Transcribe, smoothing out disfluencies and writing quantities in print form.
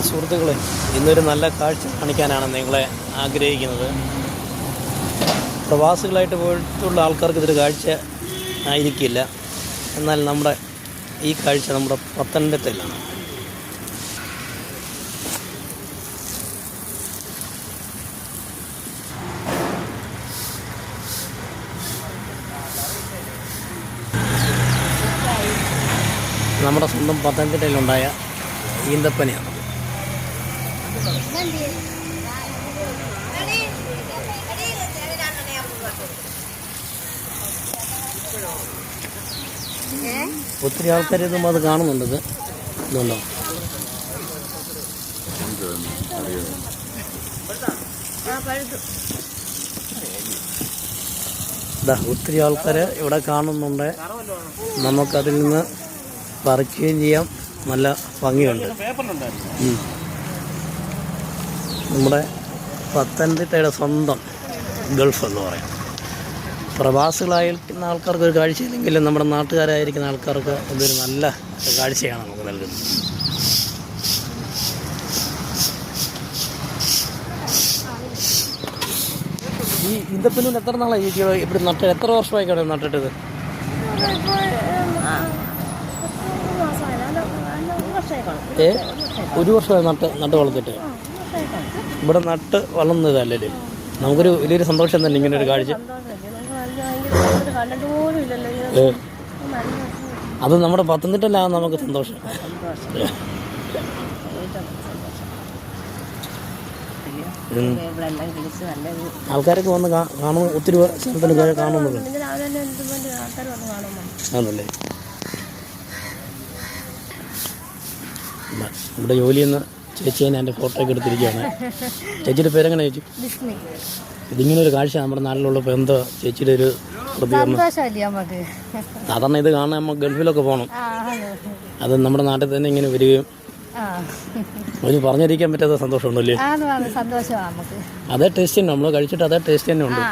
സുഹൃത്തുക്കളെ, ഇന്നൊരു നല്ല കാഴ്ച കാണിക്കാനാണ് നിങ്ങളെ ആഗ്രഹിക്കുന്നത്. പ്രവാസികളായിട്ട് പോയിട്ടുള്ള ആൾക്കാർക്ക് ഇതൊരു കാഴ്ച ആയിരിക്കില്ല. എന്നാൽ നമ്മുടെ ഈ കാഴ്ച നമ്മുടെ പത്തനംതിട്ടയിലാണ്. നമ്മുടെ സ്വന്തം പത്തനംതിട്ടയിലുണ്ടായ ഈന്തപ്പനയാണ്. ഒത്തിരി ആൾക്കാർ ഇതും അത് കാണുന്നുണ്ട്. ഇതുണ്ടോ? ഒത്തിരി ആൾക്കാർ ഇവിടെ കാണുന്നുണ്ട്. നമുക്കതിൽ നിന്ന് പറിക്കുകയും ചെയ്യാം. നല്ല ഭംഗിയുണ്ട്. നമ്മുടെ പത്തനംതിട്ടയുടെ സ്വന്തം ഗൾഫ് എന്ന് പറയും. പ്രവാസികളായിരിക്കുന്ന ആൾക്കാർക്ക് ഒരു കാഴ്ചയില്ലെങ്കിലും നമ്മുടെ നാട്ടുകാരായിരിക്കുന്ന ആൾക്കാർക്ക് ഇതൊരു നല്ല കാഴ്ചയാണ് നമുക്ക് നൽകുന്നത്. ഈ ഈന്തപ്പനൂർ എത്ര നാളായി ഇവിടെ നട്ടിട്ട്? എത്ര വർഷമായി കാണും നട്ടിട്ടത്? ഒരു വർഷമായി നട്ട് വളർത്തിട്ട്. ഇവിടെ നട്ട് വളർന്നതല്ലേ? നമുക്കൊരു വലിയൊരു സന്തോഷം തന്നെ ഇങ്ങനെ ഒരു കാഴ്ച. അത് നമ്മുടെ പത്തനംതിട്ടയിലാണ് നമുക്ക് സന്തോഷം. ആൾക്കാരൊക്കെ വന്ന് കാണുന്നു. ഒത്തിരി സ്ഥലത്തിന് കാണുന്നത് ആണല്ലേ? ഇവിടെ ജോലി ചെയ്യുന്ന ചേച്ചിയെ എൻ്റെ ഫോട്ടോ ഒക്കെ എടുത്തിരിക്കുകയാണ്. ചേച്ചിയുടെ പേരെങ്ങനെ ചേച്ചി? ഇതിങ്ങനെ ഒരു കാഴ്ച നമ്മുടെ നാട്ടിലുള്ളപ്പോൾ എന്താ ചേച്ചിയുടെ ഒരു പ്രതികരണം? സാധാരണ ഇത് കാണാൻ നമ്മൾ ഗൾഫിലൊക്കെ പോകണം. അത് നമ്മുടെ നാട്ടിൽ തന്നെ ഇങ്ങനെ വരികയും ഒരു പറഞ്ഞിരിക്കാൻ പറ്റാത്ത സന്തോഷമുണ്ടല്ലേ? അതേ ടേസ്റ്റ് തന്നെ നമ്മൾ കഴിച്ചിട്ട് അതേ ടേസ്റ്റ് തന്നെ ഉണ്ട്.